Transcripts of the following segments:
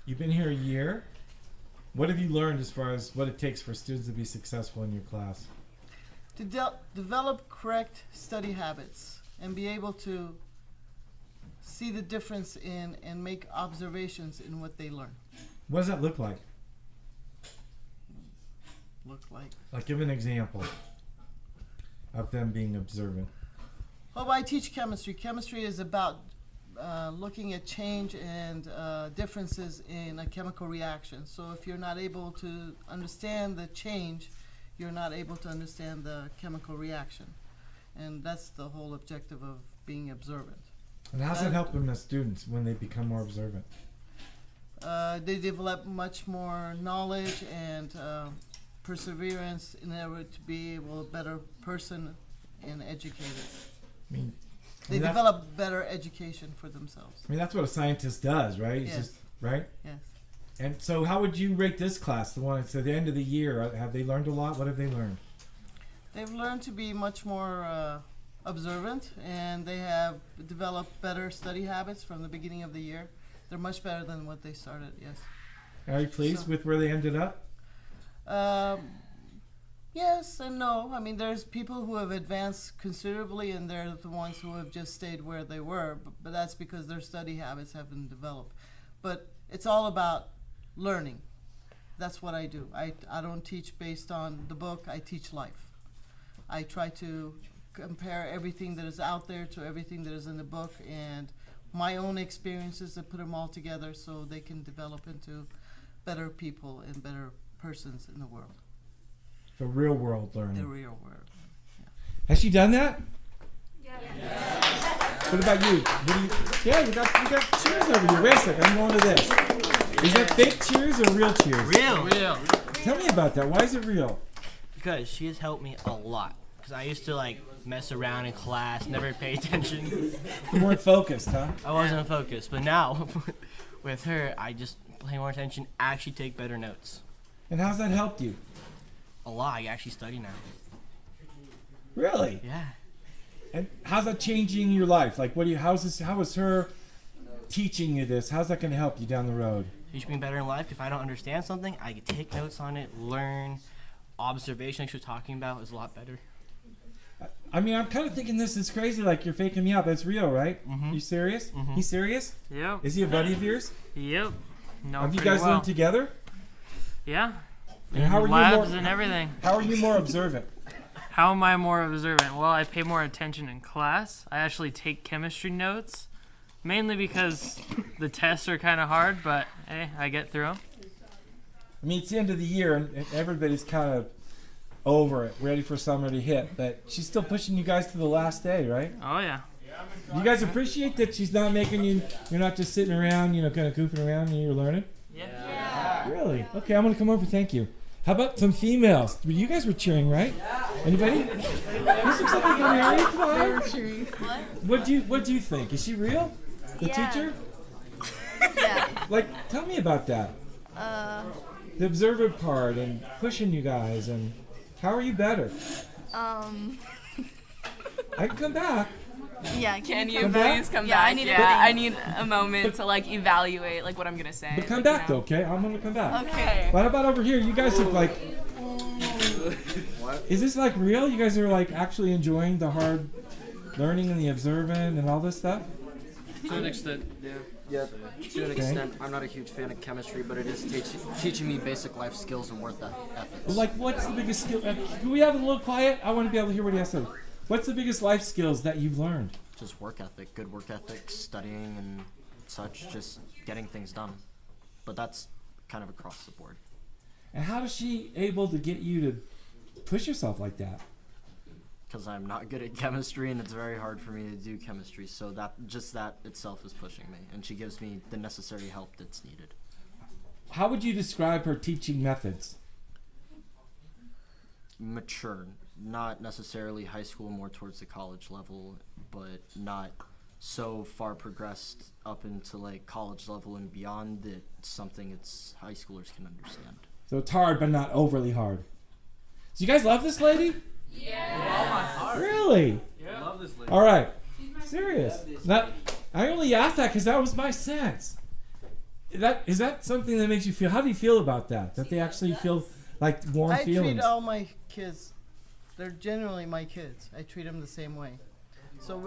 You've been here a year. What have you learned as far as what it takes for students to be successful in your class? To develop correct study habits and be able to see the difference in and make observations in what they learn. What does that look like? Like, give an example of them being observant. Well, I teach chemistry. Chemistry is about looking at change and differences in a chemical reaction. So if you're not able to understand the change, you're not able to understand the chemical reaction. And that's the whole objective of being observant. And how's that helping the students when they become more observant? They develop much more knowledge and perseverance in order to be a better person and educated. They develop better education for themselves. I mean, that's what a scientist does, right? Yes. Just, right? Yes. And so how would you rate this class, the one that's at the end of the year? Have they learned a lot? What have they learned? They've learned to be much more observant, and they have developed better study habits from the beginning of the year. They're much better than what they started, yes. Are you pleased with where they ended up? Yes and no. I mean, there's people who have advanced considerably, and they're the ones who have just stayed where they were, but that's because their study habits haven't developed. But it's all about learning. That's what I do. I don't teach based on the book. I teach life. I try to compare everything that is out there to everything that is in the book and my own experiences and put them all together so they can develop into better people and better persons in the world. The real world learning. The real world. Yeah. Has she done that? Yeah. What about you? You got cheers over here. Wait a second, I'm going to this. Is that fake cheers or real cheers? Real. Tell me about that. Why is it real? Because she has helped me a lot. Because I used to mess around in class, never pay attention. You weren't focused, huh? I wasn't focused, but now with her, I just pay more attention, actually take better notes. And how's that helped you? A lot. I actually study now. Really? Yeah. And how's that changing your life? Like, how is her teaching you this? How's that going to help you down the road? Teach me better in life. If I don't understand something, I can take notes on it, learn. Observation, like she was talking about, is a lot better. I mean, I'm kind of thinking this is crazy. Like, you're faking me out. That's real, right? Mm-hmm. You serious? Mm-hmm. He's serious? Yep. Is he a buddy of yours? Yep. No. Have you guys learned together? Yeah. And how are labs you more, and everything. How are you more observant? How am I more observant? Well, I pay more attention in class. I actually take chemistry notes, mainly because the tests are kind of hard, but hey, I get through them. I mean, it's the end of the year, and everybody's kind of over it, ready for summer to hit. But she's still pushing you guys to the last day, right? Oh, yeah. You guys appreciate that she's not making you, you're not just sitting around, kind of goofing around and you're learning? Yeah. Really? Okay, I'm going to come over. Thank you. How about some females? You guys were cheering, right? Anybody? This looks like a Mary. Come on. What do you think? Is she real? The teacher? Yeah. Tell me about that. The observant part and pushing you guys, and how are you better? I can come back. Yeah, Can you Come back? please come Yeah, back? I need a I thing. need a moment to evaluate what I'm gonna say. But come back though, okay? I'm gonna come back. Okay. What about over here? You guys look like. Is this real? You guys are actually enjoying the hard learning and the observant and all this stuff? To an extent, yeah. Yeah, to an extent. I'm not a huge fan of chemistry, but it is teaching me basic life skills and work ethics. Well, what's the biggest skill? Can we have a little quiet? I want to be able to hear what he has to say. What's the biggest life skills that you've learned? Just work ethic, good work ethic, studying and such, just getting things done. But that's kind of across the board. And how is she able to get you to push yourself like that? Because I'm not good at chemistry and it's very hard for me to do chemistry, so that itself is pushing me, and she gives me the necessary help that's needed. How would you describe her teaching methods? Mature, not necessarily high school, more towards the college level, but not so far progressed up into college level and beyond that it's something high schoolers can understand. So it's hard, but not overly hard. So you guys love this lady? Yeah. Really? Yeah. I love this lady. All right. Serious. I only asked that because that was my sense. is that something that makes you feel? How do you feel about that? That they actually feel like warm I feelings. treat all my kids, they're generally my kids. I treat them the same way. So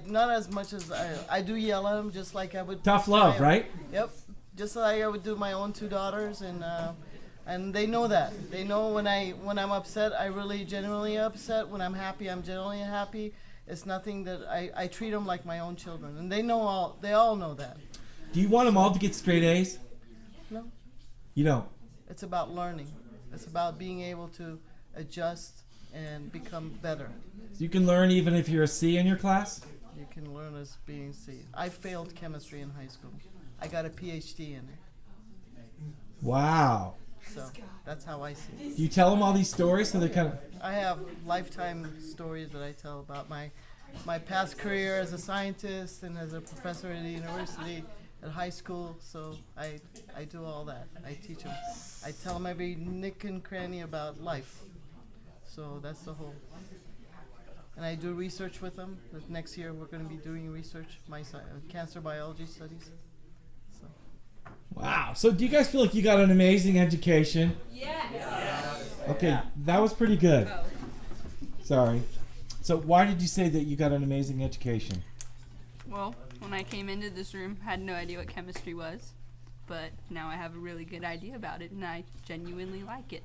not as much as I do yell at them, just like I would. Tough love, right? Yep. Just like I would do my own two daughters, and they know that. They know when I'm upset, I really genuinely upset. When I'm happy, I'm genuinely happy. It's nothing that I treat them like my own children, and they all know that. Do you want them all to get straight A's? No, You don't. it's about learning. It's about being able to adjust and become better. So you can learn even if you're a C in your class? You can learn as being C. I failed chemistry in high school. I got a PhD in it. Wow. So that's how I see it. Do you tell them all these stories so they kind of... I have lifetime stories that I tell about my past career as a scientist and as a professor at a university, at high school. So I do all that. I teach them. I tell them every nick and cranny about life. So that's the whole. And I do research with them. Next year we're going to be doing research, cancer biology studies. So. Wow. So do you guys feel like you got an amazing education? Yeah. Okay, that was pretty good. Sorry. So why did you say that you got an amazing education? Well, when I came into this room, I had no idea what chemistry was, but now I have a really good idea about it, and I genuinely like it.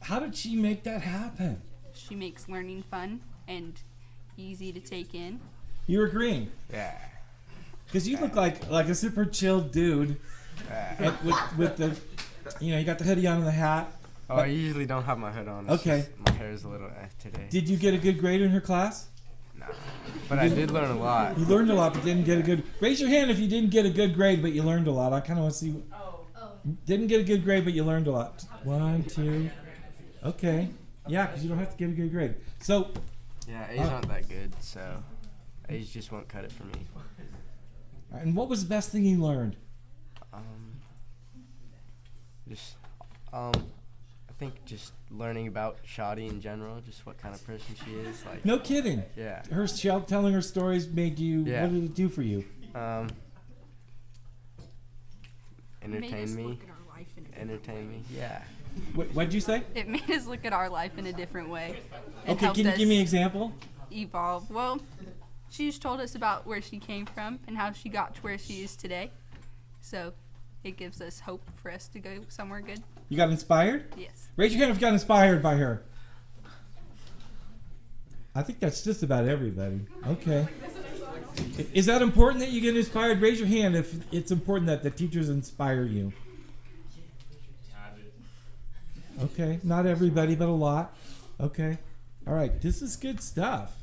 How did she make that happen? She makes learning fun and easy to take in. You were agreeing. Yeah. Because you look like a super chill dude. with the, you got the hoodie on and the hat. Oh, I usually don't have my hood on. It's Okay. just my hair is a little today. Did you get a good grade in her class? No. But I did learn a lot. You learned a lot, but didn't get a good... Raise your hand if you didn't get a good grade, but you learned a lot. I kind of want to see... Didn't get a good grade, but you learned a lot. 1, 2... Okay. Yeah, because you don't have to get a good grade. So... Yeah, A's aren't that good, so A's just won't cut it for me. And what was the best thing you learned? I think just learning about Shadi in general, just what kind of person she is. Like. No kidding. Yeah. Her telling her stories made you... Yeah. What did it do for you? Entertain me. Entertain me. Yeah. What'd you say? It made us look at our life in a different way. It Okay, helped can you us give me an example? evolve. Well, she just told us about where she came from and how she got to where she is today. So it gives us hope for us to go somewhere good. You got inspired? Yes. Raise your hand if you got inspired by her. I think that's just about everybody. Okay. Is that important that you get inspired? Raise your hand if it's important that the teachers inspire you. Okay. Not everybody, but a lot. Okay. All right. This is good stuff.